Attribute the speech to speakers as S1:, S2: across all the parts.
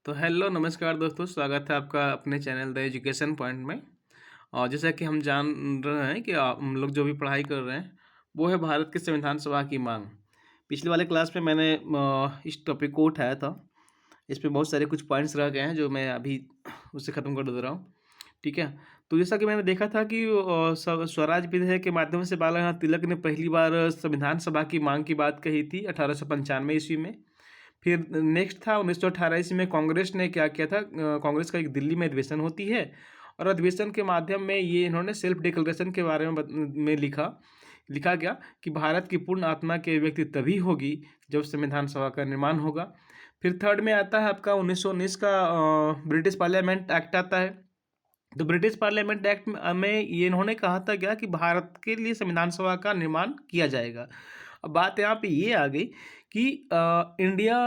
S1: तो हेलो नमस्कार दोस्तों, स्वागत है आपका अपने चैनल द एजुकेशन पॉइंट में। और जैसा कि हम जान रहे हैं कि हम लोग जो भी पढ़ाई कर रहे हैं वो है भारत के संविधान सभा की मांग। पिछले वाले क्लास में मैंने इस टॉपिक को उठाया था। इस पे बहुत सारे कुछ पॉइंट्स रह गए हैं जो मैं अभी उससे ख़त्म कर दे रहा हूँ। ठीक है। तो जैसा कि मैंने देखा था कि स्वराज विधेयक के माध्यम से बाला गंगाधर तिलक ने पहली बार संविधान सभा की मांग की बात कही थी 1895 ईस्वी में। फिर नेक्स्ट था 1918 ईस्वी में कांग्रेस ने क्या किया था। कांग्रेस का एक दिल्ली में अधिवेशन होती है और अधिवेशन के माध्यम में ये इन्होंने सेल्फ डिक्लेरेशन के बारे में लिखा गया कि भारत की पूर्ण आत्मा के व्यक्ति तभी होगी जब संविधान सभा का निर्माण होगा। फिर थर्ड में आता है आपका 1919 का ब्रिटिश पार्लियामेंट एक्ट आता है। तो ब्रिटिश पार्लियामेंट एक्ट में ये इन्होंने कहा था क्या कि भारत के लिए संविधान सभा का निर्माण किया जाएगा। अब बात यहाँ पे ये आ गई कि इंडिया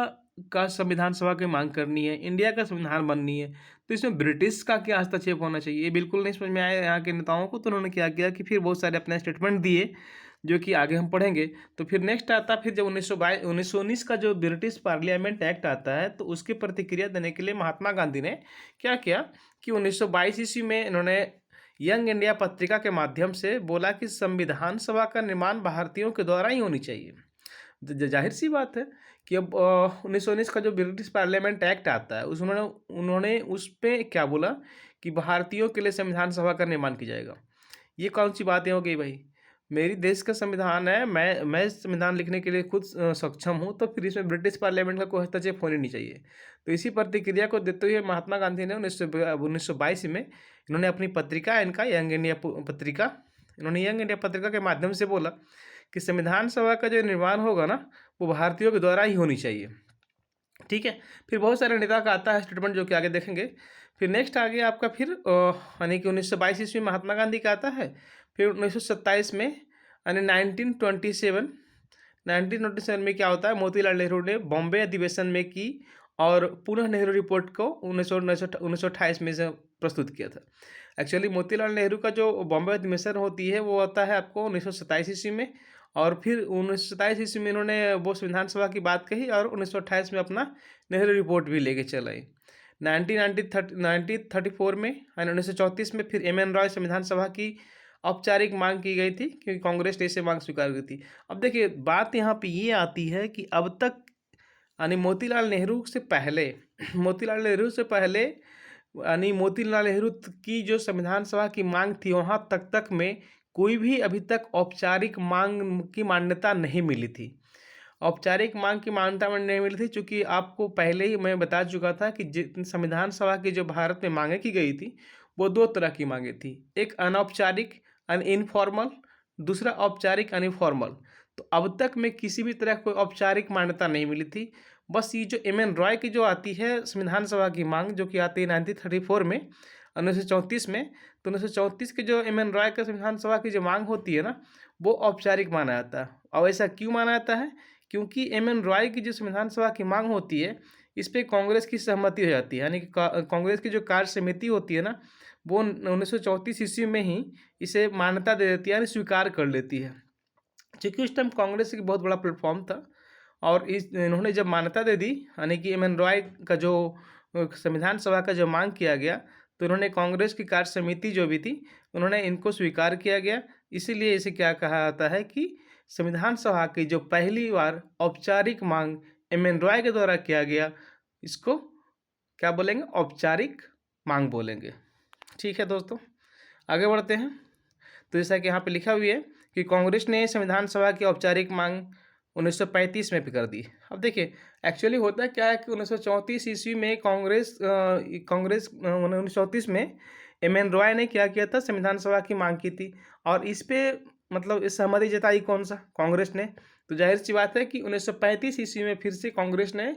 S1: का संविधान सभा की मांग करनी है, इंडिया का संविधान बननी है, तो इसमें ब्रिटिश का क्या हस्तक्षेप होना चाहिए, ये बिल्कुल नहीं समझ में आया यहाँ के नेताओं को। तो उन्होंने क्या किया कि फिर बहुत सारे अपने स्टेटमेंट दिए जो कि आगे हम पढ़ेंगे। तो फिर नेक्स्ट आता, फिर जब 1919 का जो ब्रिटिश पार्लियामेंट एक्ट आता है तो उसकी प्रतिक्रिया देने के लिए महात्मा गांधी ने क्या किया कि 1922 ईस्वी में इन्होंने यंग इंडिया पत्रिका के माध्यम से बोला कि संविधान सभा का निर्माण भारतीयों के द्वारा ही होनी चाहिए। जाहिर सी बात है कि अब 1919 का जो ब्रिटिश पार्लियामेंट एक्ट आता है उसमें उन्होंने उस पर क्या बोला कि भारतीयों के लिए संविधान सभा का निर्माण किया जाएगा। ये कौन सी बातें हो गई भाई? मेरी देश का संविधान है, मैं संविधान लिखने के लिए खुद सक्षम हूँ, तो फिर इसमें ब्रिटिश पार्लियामेंट का कोई हस्तक्षेप होने नहीं चाहिए। तो इसी प्रतिक्रिया को देते हुए महात्मा गांधी ने 1922 में इन्होंने अपनी पत्रिका, इनका यंग इंडिया पत्रिका, इन्होंने यंग इंडिया पत्रिका के माध्यम से बोला कि संविधान सभा का जो निर्माण होगा ना वो भारतीयों के द्वारा ही होनी चाहिए। ठीक है। फिर बहुत सारे नेता का आता है स्टेटमेंट जो कि आगे देखेंगे। फिर नेक्स्ट आ गया आपका फिर यानी कि 1922 ईस्वी में महात्मा गांधी का आता है। फिर 1927 में यानी 1927 में क्या होता है, मोतीलाल नेहरू ने बॉम्बे अधिवेशन में की और पुनः नेहरू रिपोर्ट को 1928 में से प्रस्तुत किया था। एक्चुअली मोतीलाल नेहरू का जो बॉम्बे अधिवेशन होती है वो होता है आपको 1927 ईस्वी में, और फिर 1927 ईस्वी में इन्होंने वो संविधान सभा की बात कही और 1928 में अपना नेहरू रिपोर्ट भी लेके चल आई। 1934 में यानी 1934 में फिर एम एन रॉय संविधान सभा की औपचारिक मांग की गई थी क्योंकि कांग्रेस ने इसे मांग स्वीकार की थी। अब देखिए बात यहाँ पे ये आती है कि अब तक यानी मोतीलाल नेहरू से पहले मोतीलाल नेहरू से पहले यानी मोतीलाल नेहरू की जो संविधान सभा की मांग थी वहाँ तक में कोई भी अभी तक औपचारिक मांग की मान्यता नहीं मिली थी। औपचारिक मांग की मान्यता नहीं मिली थी चूँकि आपको पहले ही मैं बता चुका था कि संविधान सभा की जो भारत में मांगें की गई थी वो दो तरह की मांगें थी, एक अनौपचारिक इनफॉर्मल, दूसरा औपचारिक अनफॉर्मल। तो अब तक में किसी भी तरह कोई औपचारिक मान्यता नहीं मिली थी। बस ये जो एम एन रॉय की जो आती है संविधान सभा की मांग जो कि आती है 1934 में, 1934 में, तो 1934 के जो एम एन रॉय का संविधान सभा की जो मांग होती है ना वो औपचारिक माना जाता है। और ऐसा क्यों माना जाता है? क्योंकि एम एन रॉय की जो संविधान सभा की मांग होती है इस पर कांग्रेस की सहमति हो जाती है, यानी कि कांग्रेस की जो कार्य समिति होती है ना वो 1934 ईस्वी में ही इसे मान्यता दे देती है, यानी स्वीकार कर लेती है। क्योंकि उस टाइम कांग्रेस एक बहुत बड़ा प्लेटफॉर्म था और इन्होंने जब मान्यता दे दी यानी कि एम एन रॉय का जो संविधान सभा का जो मांग किया गया तो इन्होंने कांग्रेस की कार्य समिति जो भी थी उन्होंने इनको स्वीकार किया गया। इसीलिए इसे क्या कहा जाता है कि संविधान सभा की जो पहली बार औपचारिक मांग एम एन रॉय के द्वारा किया गया इसको क्या बोलेंगे? औपचारिक मांग बोलेंगे। ठीक है दोस्तों, आगे बढ़ते हैं। तो जैसा कि यहाँ पे लिखा हुआ है कि कांग्रेस ने संविधान सभा की औपचारिक मांग 1935 में भी कर दी। अब देखिए एक्चुअली होता क्या है कि 1934 ईस्वी में कांग्रेस 1934 में एम एन रॉय ने क्या किया था, संविधान सभा की मांग की थी और इस पे मतलब इस सहमति जताई कौन सा? कांग्रेस ने। तो जाहिर सी बात है कि 1935 ईस्वी में फिर से कांग्रेस ने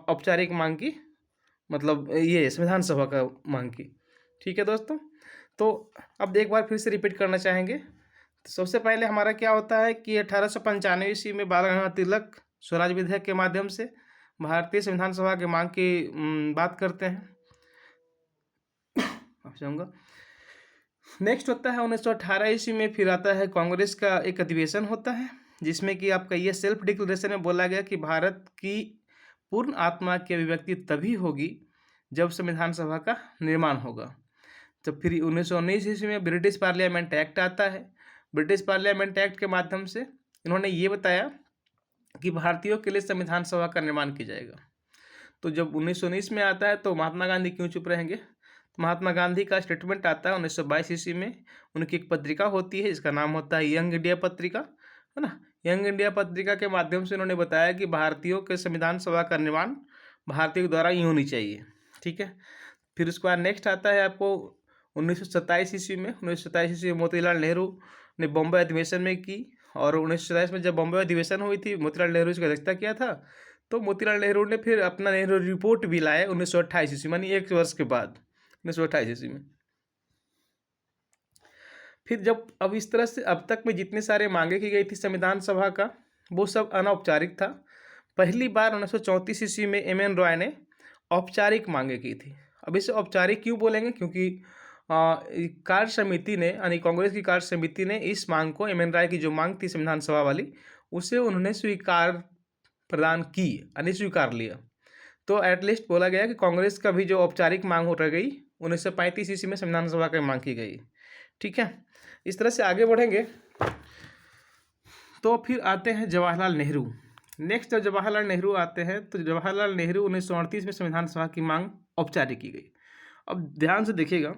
S1: औपचारिक मांग की, मतलब ये संविधान सभा का मांग की। ठीक है दोस्तों, तो अब एक बार फिर से रिपीट करना चाहेंगे। तो सबसे पहले हमारा क्या होता है कि 1895 ईस्वी में बाल गंगाधर तिलक स्वराज विधेयक के माध्यम से भारतीय संविधान सभा की मांग की बात करते हैं। समझूंगा। नेक्स्ट होता है 1918 ईस्वी में फिर आता है कांग्रेस का एक अधिवेशन होता है जिसमें कि आपका ये सेल्फ डिक्लेरेशन में बोला गया कि भारत की पूर्ण आत्मा की अभिव्यक्ति तभी होगी जब संविधान सभा का निर्माण होगा। तो फिर 1919 ईस्वी में ब्रिटिश पार्लियामेंट एक्ट आता है। ब्रिटिश पार्लियामेंट एक्ट के माध्यम से इन्होंने ये बताया कि भारतीयों के लिए संविधान सभा का निर्माण किया जाएगा। तो जब 1919 में आता है तो महात्मा गांधी क्यों चुप रहेंगे? तो महात्मा गांधी का स्टेटमेंट आता है 1922 ईस्वी में। उनकी एक पत्रिका होती है, इसका नाम होता है यंग इंडिया पत्रिका, है ना। यंग इंडिया पत्रिका के माध्यम से उन्होंने बताया कि भारतीयों के संविधान सभा का निर्माण भारतीयों द्वारा ही होनी चाहिए। ठीक है। फिर उसके बाद नेक्स्ट आता है आपको 1927 ईस्वी में। 1927 ईस्वी में मोतीलाल नेहरू ने बॉम्बे अधिवेशन में की, और 1927 में जब बॉम्बे अधिवेशन हुई थी, मोतीलाल नेहरू इसकी अध्यक्षता किया था। तो मोतीलाल नेहरू ने फिर अपना नेहरू रिपोर्ट भी लाया 1928 ईस्वी, मानी 1 वर्ष के बाद, 1928 ईस्वी में। फिर जब अब इस तरह से अब तक में जितने सारे मांगे की गई थी संविधान सभा का, वो सब अनौपचारिक था। पहली बार 1934 ईस्वी में एम.एन. रॉय ने औपचारिक मांगे की थी। अब इसे औपचारिक क्यों बोलेंगे? क्योंकि कार्य समिति ने, यानी कांग्रेस की कार्य समिति ने इस मांग को, एम.एन. रॉय की जो मांग थी संविधान सभा वाली, उसे उन्होंने स्वीकार प्रदान की, यानी स्वीकार लिया। तो एटलीस्ट बोला गया कि कांग्रेस का भी जो औपचारिक मांग हो रह गई, 1935 ईस्वी में संविधान सभा की मांग की गई। ठीक है। इस तरह से आगे बढ़ेंगे तो फिर आते हैं जवाहरलाल नेहरू। नेक्स्ट जब जवाहरलाल नेहरू आते हैं तो जवाहरलाल नेहरू 1938 में संविधान सभा की मांग औपचारिक की गई। अब ध्यान से देखिएगा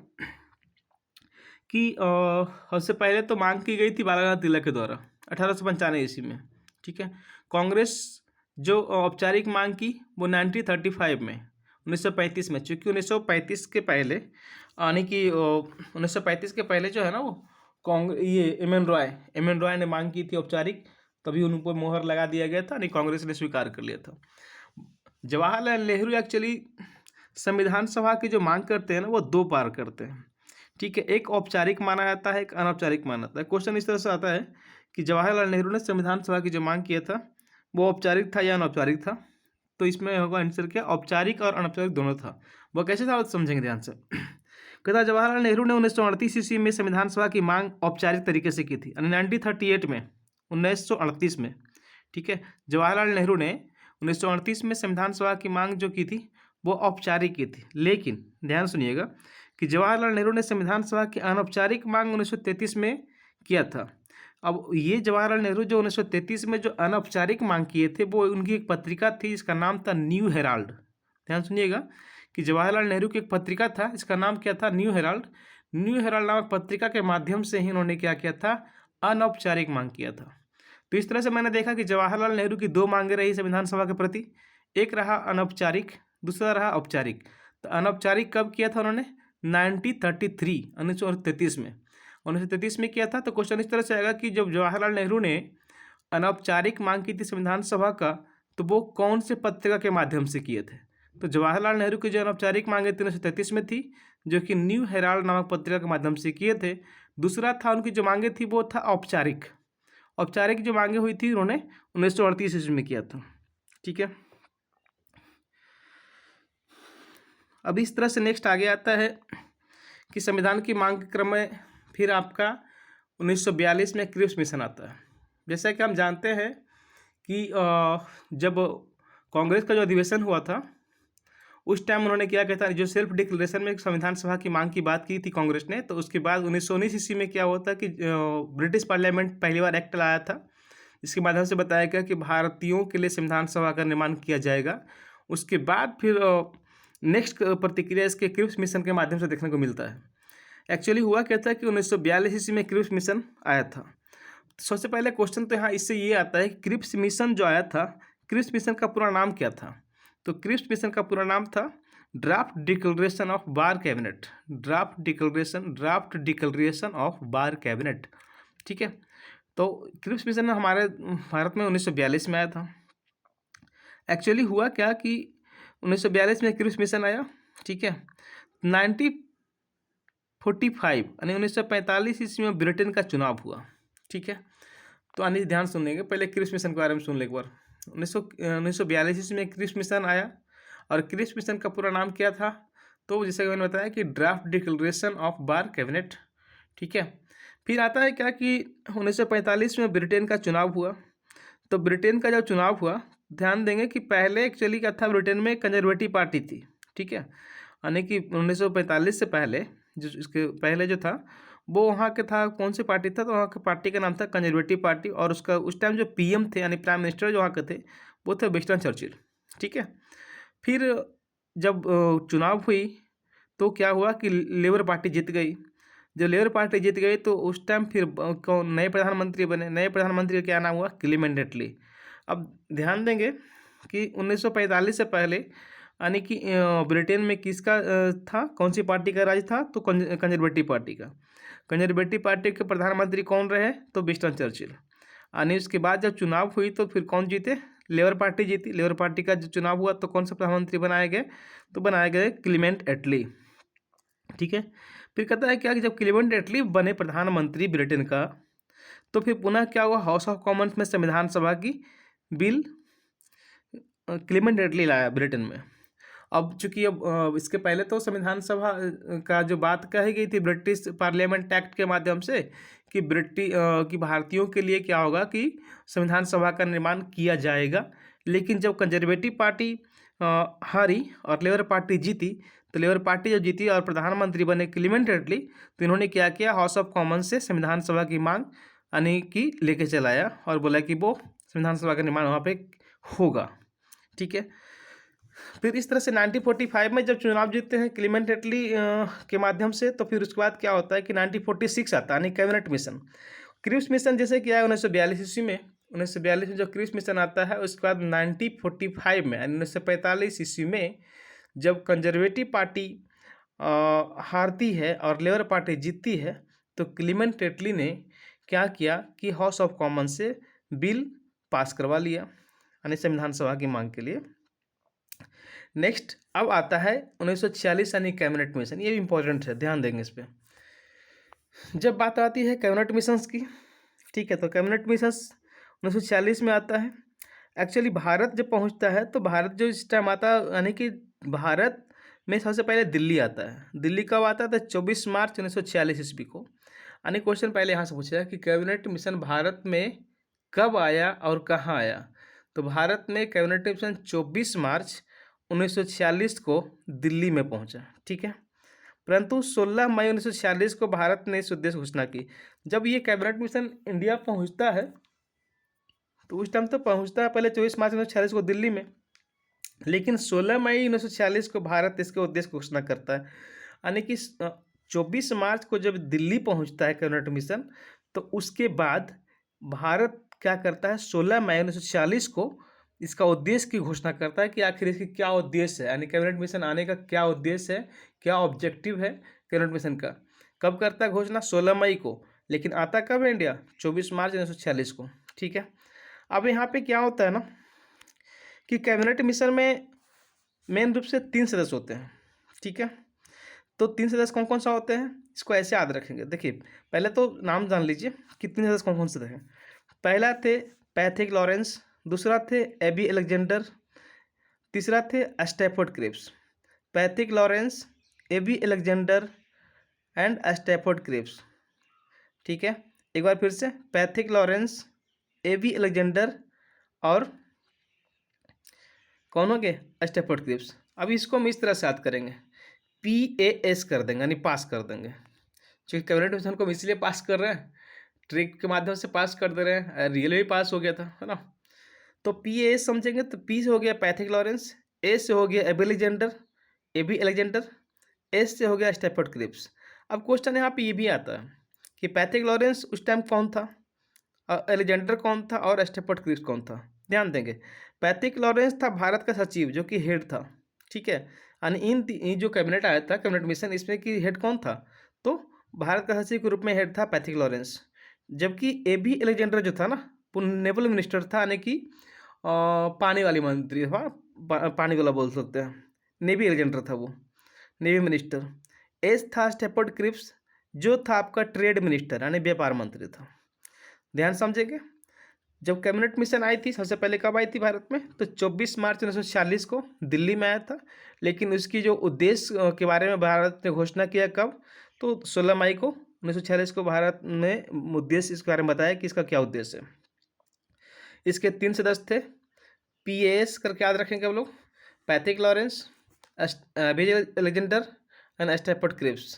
S1: कि सबसे पहले तो मांग की गई थी बालाघाट तिलक के द्वारा 1895 ईस्वी में। ठीक है। कांग्रेस जो औपचारिक मांग की वो 1935 में, 1935 में, चूँकि 1935 के पहले, यानी कि 1935 के पहले जो है ना, वो ये एम.एन. रॉय ने मांग की थी औपचारिक, तभी उन पर मोहर लगा दिया गया था, नहीं कांग्रेस ने स्वीकार कर लिया था। जवाहरलाल नेहरू एक्चुअली संविधान सभा की जो मांग करते हैं ना, वो 2 बार करते हैं। ठीक है। एक औपचारिक माना जाता है, एक अनौपचारिक माना जाता है। क्वेश्चन इस तरह से आता है कि जवाहरलाल नेहरू ने संविधान सभा की जो मांग किया था वो औपचारिक था या अनौपचारिक था? तो इसमें होगा आंसर क्या? औपचारिक और अनौपचारिक दोनों था। वो कैसे था समझेंगे ध्यान से। कहता जवाहरलाल नेहरू ने 1938 ईस्वी में संविधान सभा की मांग औपचारिक तरीके से की थी, यानी 1938 में, 1938 में। ठीक है। जवाहरलाल नेहरू ने 1938 में संविधान सभा की मांग जो की थी वो औपचारिक की थी। लेकिन ध्यान सुनिएगा कि जवाहरलाल नेहरू ने संविधान सभा की अनौपचारिक मांग 1933 में किया था। अब ये जवाहरलाल नेहरू जो 1933 में जो अनौपचारिक मांग किए थे, वो उनकी एक पत्रिका थी, इसका नाम था न्यू हेराल्ड। ध्यान सुनिएगा कि जवाहरलाल नेहरू की एक पत्रिका था, इसका नाम क्या था? New Herald. न्यू हेराल्ड नामक पत्रिका के माध्यम से ही उन्होंने क्या किया था? अनौपचारिक मांग किया था। तो इस तरह से मैंने देखा कि जवाहरलाल नेहरू की 2 मांगे रही संविधान सभा के प्रति, एक रहा अनौपचारिक, दूसरा रहा औपचारिक। तो अनौपचारिक कब किया था उन्होंने? 1933, 1933 में, 1933 में किया था। तो क्वेश्चन इस तरह से आएगा कि जब जवाहरलाल नेहरू ने अनौपचारिक मांग की थी संविधान सभा का, तो वो कौन से पत्रिका के माध्यम से किए थे? तो जवाहरलाल नेहरू की जो अनौपचारिक मांगे थी 1933 में थी, जो कि न्यू हेराल्ड नामक पत्रिका के माध्यम से किए थे। दूसरा था उनकी जो मांगे थी वो था औपचारिक। औपचारिक जो मांगे हुई थी उन्होंने 1938 ईस्वी में किया था। ठीक है। अब इस तरह से नेक्स्ट आगे आता है कि संविधान की मांग के क्रम में फिर आपका 1942 में क्रिप्स मिशन आता है। जैसा कि हम जानते हैं कि जब कांग्रेस का जो अधिवेशन हुआ था उस टाइम उन्होंने क्या कहता है, जो सेल्फ डिक्लेरेशन में संविधान सभा की मांग की बात की थी कांग्रेस ने, तो उसके बाद 1919 ईस्वी में क्या हुआ था कि ब्रिटिश पार्लियामेंट पहली बार एक्ट लाया था, इसके माध्यम से बताया गया कि भारतीयों के लिए संविधान सभा का निर्माण किया जाएगा। उसके बाद फिर नेक्स्ट प्रतिक्रिया इसके क्रिप्स मिशन के माध्यम से देखने को मिलता है। एक्चुअली हुआ क्या था कि 1942 ईस्वी में क्रिप्स मिशन आया था। सबसे पहले क्वेश्चन तो यहाँ इससे ये आता है कि क्रिप्स मिशन जो आया था, क्रिप्स मिशन का पूरा नाम क्या था? तो क्रिप्स मिशन का पूरा नाम था draft declaration of bar cabinet. Draft declaration of bar cabinet. ठीक है। तो क्रिप्स मिशन हमारे भारत में 1942 में आया था। एक्चुअली हुआ क्या कि 1942 में क्रिप्स मिशन आया। ठीक है। 1945 यानी 1945 ईस्वी में ब्रिटेन का चुनाव हुआ। ठीक है। तो आने ध्यान सुनेंगे, पहले क्रिप्स मिशन के बारे में सुन ले एक बार। 1942 ईस्वी में क्रिप्स मिशन आया, और क्रिप्स मिशन का पूरा नाम क्या था? तो जैसे कि मैंने बताया कि draft declaration of bar cabinet. ठीक है। फिर आता है क्या कि 1945 में ब्रिटेन का चुनाव हुआ। तो ब्रिटेन का जब चुनाव हुआ ध्यान देंगे कि पहले एक्चुअली क्या था, ब्रिटेन में कंजर्वेटिव पार्टी थी, ठीक है। यानी कि 1945 से पहले जो इसके पहले जो था वो वहाँ के था, कौन सी पार्टी था, तो वहाँ की पार्टी का नाम था कंजर्वेटिव पार्टी। और उसका उस टाइम जो पीएम थे यानी प्राइम मिनिस्टर जो वहाँ के थे वो थे विंस्टन चर्चिल, ठीक है। फिर जब चुनाव हुई तो क्या हुआ कि लेबर पार्टी जीत गई। जब लेबर पार्टी जीत गई तो उस टाइम फिर कौन नए प्रधानमंत्री बने। नए प्रधानमंत्री का क्या नाम हुआ, क्लीमेंट एटली। अब ध्यान देंगे कि 1945 से पहले यानी कि ब्रिटेन में किसका था, कौन सी पार्टी का राज था, तो कंजर्वेटिव पार्टी का। कंजर्वेटिव पार्टी के प्रधानमंत्री कौन रहे, तो विंस्टन चर्चिल। यानी उसके बाद जब चुनाव हुई तो फिर कौन जीते, लेबर पार्टी जीती। लेबर पार्टी का जो चुनाव हुआ तो कौन सा प्रधानमंत्री बनाए गए, तो बनाए गए क्लीमेंट एटली, ठीक है। फिर कहता है क्या कि जब क्लीमेंट एटली बने प्रधानमंत्री ब्रिटेन का तो फिर पुनः क्या हुआ, हाउस ऑफ कॉमन्स में संविधान सभा की बिल क्लीमेंट एटली लाया ब्रिटेन में। अब चूंकि अब इसके पहले तो संविधान सभा का जो बात कही गई थी ब्रिटिश पार्लियामेंट एक्ट के माध्यम से कि कि भारतीयों के लिए क्या होगा कि संविधान सभा का निर्माण किया जाएगा। लेकिन जब कंजर्वेटिव पार्टी हारी और लेबर पार्टी जीती, तो लेबर पार्टी जब जीती और प्रधानमंत्री बने क्लीमेंट एटली, तो इन्होंने क्या किया, हाउस ऑफ कॉमन से संविधान सभा की मांग यानी कि लेके चलाया और बोला कि वो संविधान सभा का निर्माण वहाँ पे होगा, ठीक है। फिर इस तरह से 1945 में जब चुनाव जीतते हैं क्लीमेंट एटली के माध्यम से, तो फिर उसके बाद क्या होता है कि 1946 आता है यानी कैबिनेट मिशन। क्रिप्स मिशन जैसे कि आया 1942 ईस्वी में। 1942 में जब क्रिप्स मिशन आता है, उसके बाद 1945 में यानी 1945 ईस्वी में जब कंजर्वेटिव पार्टी हारती है और लेबर पार्टी जीतती है, तो क्लीमेंट एटली ने क्या किया कि हाउस ऑफ कॉमन से बिल पास करवा लिया यानी संविधान सभा की मांग के लिए। नेक्स्ट अब आता है 1946 यानी कैबिनेट मिशन। ये भी इंपॉर्टेंट है, ध्यान देंगे इस पर। जब बात आती है कैबिनेट मिशंस की, ठीक है, तो कैबिनेट मिशंस 1946 में आता है। एक्चुअली भारत जब पहुंचता है तो भारत जो इस टाइम आता है यानी कि भारत में सबसे पहले दिल्ली आता है। दिल्ली कब आता था, 24 मार्च 1946 ईस्वी को। यानी क्वेश्चन पहले यहाँ से पूछा है कि कैबिनेट मिशन भारत में कब आया और कहाँ आया। तो भारत में कैबिनेट मिशन 24 मार्च 1946 को दिल्ली में पहुंचा, ठीक है। परंतु 16 मई 1946 को भारत ने इस उद्देश्य घोषणा की। जब ये कैबिनेट मिशन इंडिया पहुंचता है तो उस टाइम तो पहुंचता है पहले 24 मार्च 1946 को दिल्ली में, लेकिन 16 मई 1946 को भारत इसके उद्देश्य घोषणा करता है। यानी कि 24 मार्च को जब दिल्ली पहुंचता है कैबिनेट मिशन, तो उसके बाद भारत क्या करता है, 16 मई 1946 को इसका उद्देश्य की घोषणा करता है कि आखिर इसकी क्या उद्देश्य है, यानी कैबिनेट मिशन आने का क्या उद्देश्य है, क्या ऑब्जेक्टिव है कैबिनेट मिशन का। कब करता है घोषणा, 16 मई को, लेकिन आता कब है इंडिया, 24 मार्च 1946 को, ठीक है। अब यहाँ पे क्या होता है ना कि कैबिनेट मिशन में मेन रूप से 3 सदस्य होते हैं, ठीक है। तो 3 सदस्य कौन कौन सा होते हैं, इसको ऐसे याद रखेंगे। देखिए पहले तो नाम जान लीजिए कि 3 सदस्य कौन कौन से थे। पहला थे पैथिक लॉरेंस, दूसरा थे एबी अलेक्जेंडर, तीसरा थे Stafford Cripps. Pethick Lawrence, A B Alexander and Stafford Cripps, ठीक है। एक बार फिर से, पैथिक लॉरेंस, एबी अलेक्जेंडर और कौन हो गए, स्टैफोर्ड क्रिप्स। अब इसको हम इस तरह से याद करेंगे, PAS कर देंगे यानी पास कर देंगे। क्योंकि कैबिनेट मिशन को हम इसलिए पास कर रहे हैं, ट्रिक के माध्यम से पास कर दे रहे हैं, रियल में भी पास हो गया था, है ना। तो PAS समझेंगे तो P से हो गया पैथिक लॉरेंस, A से हो गया एबी अलेक्जेंडर, S से हो गया स्टैफोर्ड क्रिप्स। अब क्वेश्चन यहाँ पे ये भी आता है कि पैथिक लॉरेंस उस टाइम कौन था, अलेक्जेंडर कौन था और स्टैफोर्ड क्रिप्स कौन था। ध्यान देंगे, पैथिक लॉरेंस था भारत का सचिव जो कि हेड था, ठीक है। यानी इन जो कैबिनेट आया था कैबिनेट मिशन, इसमें कि हेड कौन था, तो भारत का सचिव के रूप में हेड था पैथिक लॉरेंस। जबकि एबी अलेक्जेंडर जो था ना, वो नेवल मिनिस्टर था, यानी कि पानी वाली मंत्री था, पानी वाला बोल सकते हैं, नेवी अलेक्जेंडर था वो, नेवी मिनिस्टर। एस था स्टैफोर्ड क्रिप्स जो था आपका ट्रेड मिनिस्टर यानी व्यापार मंत्री था। ध्यान समझेंगे, जब कैबिनेट मिशन आई थी सबसे पहले कब आई थी भारत में, तो 24 मार्च 1946 को दिल्ली में आया था। लेकिन उसकी जो उद्देश्य के बारे में भारत ने घोषणा किया कब, तो 16 मई को 1946 को भारत ने उद्देश्य इसके बारे में बताया कि इसका क्या उद्देश्य है। इसके 3 सदस्य थे, PAS करके याद रखेंगे हम लोग, Pethick Lawrence, A B Alexander and Stafford Cripps.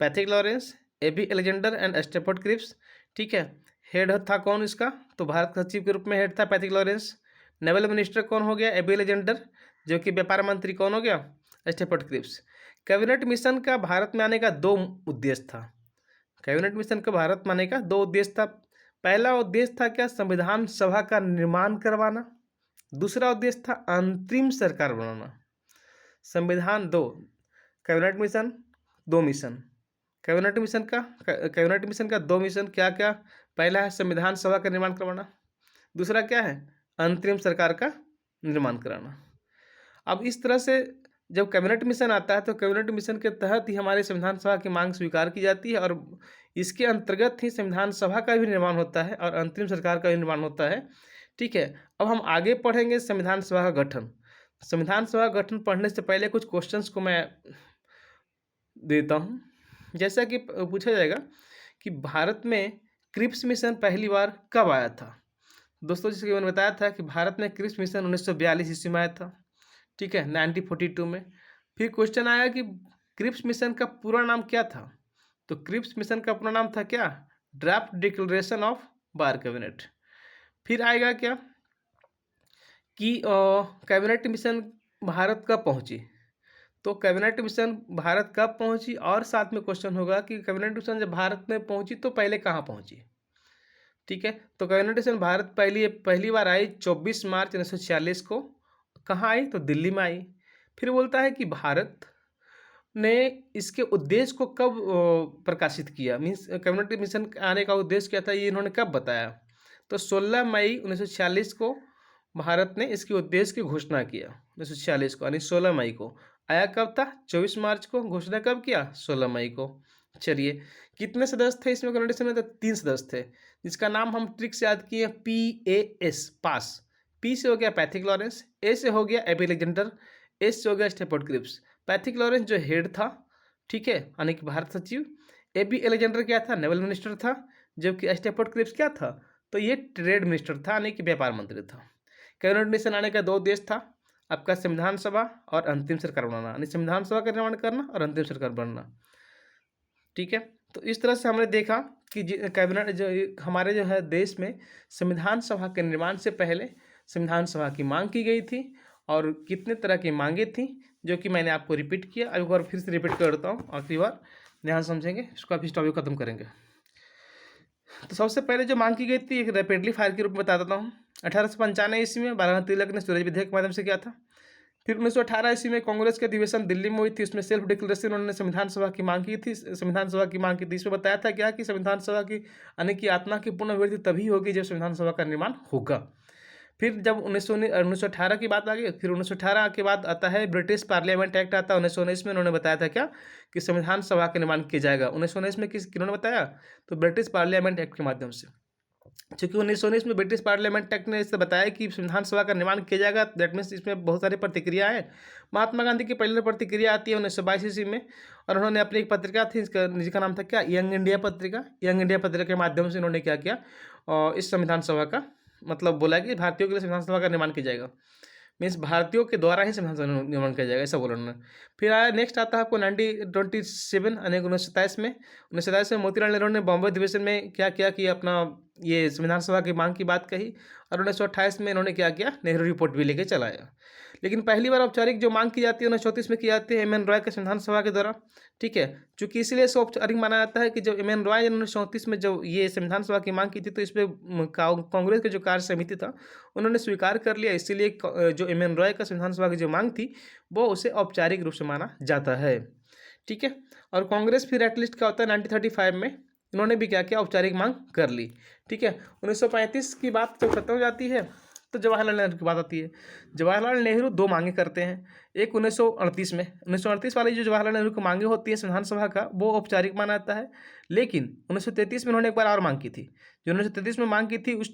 S1: Pethick Lawrence, A B Alexander and Stafford Cripps, ठीक है। हेड था कौन इसका, तो भारत का सचिव के रूप में हेड था पैथिक लॉरेंस। नेवल मिनिस्टर कौन हो गया, एबी एलेक्जेंडर, जो कि व्यापार मंत्री कौन हो गया, स्टेफर्ड क्रिप्स। कैबिनेट मिशन का भारत में आने का 2 उद्देश्य था। कैबिनेट मिशन का भारत में आने का 2 उद्देश्य था। पहला उद्देश्य था क्या, संविधान सभा का निर्माण करवाना। दूसरा उद्देश्य था अंतरिम सरकार बनाना। संविधान 2, cabinet mission 2 mission. Cabinet mission का 2 मिशन क्या क्या, पहला है संविधान सभा का निर्माण करवाना, दूसरा क्या है, अंतरिम सरकार का निर्माण कराना। अब इस तरह से जब कैबिनेट मिशन आता है तो कैबिनेट मिशन के तहत ही हमारे संविधान सभा की मांग स्वीकार की जाती है और इसके अंतर्गत ही संविधान सभा का भी निर्माण होता है और अंतरिम सरकार का भी निर्माण होता है, ठीक है। अब हम आगे पढ़ेंगे संविधान सभा का गठन। संविधान सभा का गठन पढ़ने से पहले कुछ क्वेश्चंस को मैं देता हूँ। जैसा कि पूछा जाएगा कि भारत में क्रिप्स मिशन पहली बार कब आया था। दोस्तों, जैसे कि मैंने बताया था कि भारत में क्रिप्स मिशन 1942 ईस्वी में आया था, ठीक है, 1942 में। फिर क्वेश्चन आया कि क्रिप्स मिशन का पूरा नाम क्या था, तो क्रिप्स मिशन का पूरा नाम था क्या, draft declaration of bar cabinet. फिर आएगा क्या कि कैबिनेट मिशन भारत कब पहुंची, तो कैबिनेट मिशन भारत कब पहुंची, और साथ में क्वेश्चन होगा कि कैबिनेट मिशन जब भारत में पहुंची तो पहले कहाँ पहुंची, ठीक है। तो कैबिनेट मिशन भारत पहली बार आई 24 मार्च 1946 को। कहाँ आई, तो दिल्ली में आई। फिर बोलता है कि भारत ने इसके उद्देश्य को कब प्रकाशित किया, मीन्स कैबिनेट मिशन आने का उद्देश्य क्या था, ये इन्होंने कब बताया, तो 16 मई 1946 को भारत ने इसके उद्देश्य की घोषणा किया। 1946 को, यानी 16 मई को। आया कब था, 24 मार्च को। घोषणा कब किया, 16 मई को। चलिए, कितने सदस्य थे इसमें कैबिनेट मिशन में, तो 3 सदस्य थे, जिसका नाम हम ट्रिक से याद किए, PAS, पास। P से हो गया पैथिक लॉरेंस, A से हो गया एबी एलेक्जेंडर, S से हो गया स्टेफर्ड क्रिप्स। पैथिक लॉरेंस जो हेड था, ठीक है, यानी कि भारत सचिव। एबी एलेक्जेंडर क्या था, नेवल मिनिस्टर था, जबकि स्टेफर्ड क्रिप्स क्या था, तो ये ट्रेड मिनिस्टर था, यानी कि व्यापार मंत्री था। कैबिनेट मिशन आने का 2 उद्देश्य था, आपका संविधान सभा और अंतिम सरकार बनाना, यानी संविधान सभा का निर्माण करना और अंतिम सरकार बनना, ठीक है। तो इस तरह से हमने देखा कि कैबिनेट जो हमारे जो है देश में संविधान सभा के निर्माण से पहले संविधान सभा की मांग की गई थी और कितने तरह की मांगे थी, जो कि मैंने आपको रिपीट किया। एक बार फिर से रिपीट करता हूँ, आखिरी बार ध्यान समझेंगे, इसको आप इस टॉपिक खत्म करेंगे। तो सबसे पहले जो मांग की गई थी, एक रैपिडली फायर के रूप में बता देता हूँ। 1895 ईस्वी में बाला तिलक ने सूरज विधेयक के माध्यम से किया था। फिर 1918 ईस्वी में कांग्रेस के अधिवेशन दिल्ली में हुई थी, उसमें सेल्फ डिक्लेरेशन उन्होंने संविधान सभा की मांग की थी। इसमें बताया था क्या कि संविधान सभा की आने की आत्मा की पूर्ण अभिव्यक्ति तभी होगी जब संविधान सभा का निर्माण होगा। फिर जब 1918 की बात आ गई, फिर 1918 के बाद आता है ब्रिटिश पार्लियामेंट एक्ट आता है 1919 में। उन्होंने बताया था क्या कि संविधान सभा का निर्माण किया जाएगा। 1919 में किन्होंने बताया, तो ब्रिटिश पार्लियामेंट एक्ट के माध्यम से। चूँकि 1919 में ब्रिटिश पार्लियामेंट एक्ट ने इससे बताया कि संविधान सभा का निर्माण किया जाएगा, दैट मीन्स इसमें बहुत सारी प्रतिक्रिया है। महात्मा गांधी की पहली प्रतिक्रिया आती है 1922 ईस्वी में, और उन्होंने अपनी एक पत्रिका थी, जिसका नाम था क्या, यंग इंडिया पत्रिका। यंग इंडिया पत्रिका के माध्यम से उन्होंने क्या किया, और इस संविधान सभा का मतलब बोला कि भारतीयों के लिए संविधान सभा का निर्माण किया जाएगा, मीन्स भारतीयों के द्वारा ही संविधान सभा निर्माण किया जाएगा, ऐसा बोला उन्होंने। फिर आया नेक्स्ट आता है आपको 1927 यानी 1927 में। 1927 में मोतीलाल नेहरू ने बॉम्बे अधिवेशन में क्या किया कि अपना ये संविधान सभा की मांग की बात कही, और 1928 में इन्होंने क्या किया, नेहरू रिपोर्ट भी लेके चलाया। लेकिन पहली बार औपचारिक जो मांग की जाती है 1934 में की जाती है MN रॉय के संविधान सभा के द्वारा, ठीक है। चूँकि इसलिए इसे औपचारिक माना जाता है कि जब MN रॉय ने 1934 में जब ये संविधान सभा की मांग की थी, तो इस पर कांग्रेस के जो कार्य समिति था उन्होंने स्वीकार कर लिया, इसीलिए जो MN रॉय का संविधान सभा की जो मांग थी वो उसे औपचारिक रूप से माना जाता है, ठीक है। और कांग्रेस फिर एटलीस्ट क्या होता है 1935 में इन्होंने भी क्या किया, औपचारिक मांग कर ली, ठीक है। 1935 की बात जब खत्म हो जाती है तो जवाहरलाल नेहरू की बात आती है। जवाहरलाल नेहरू 2 मांगे करते हैं, एक 1938 में। 1938 वाली जो जवाहरलाल नेहरू की मांगे होती है संविधान सभा का, वो औपचारिक माना जाता है। लेकिन 1933 में उन्होंने एक बार और मांग की थी। जो 1933 में मांग की थी उस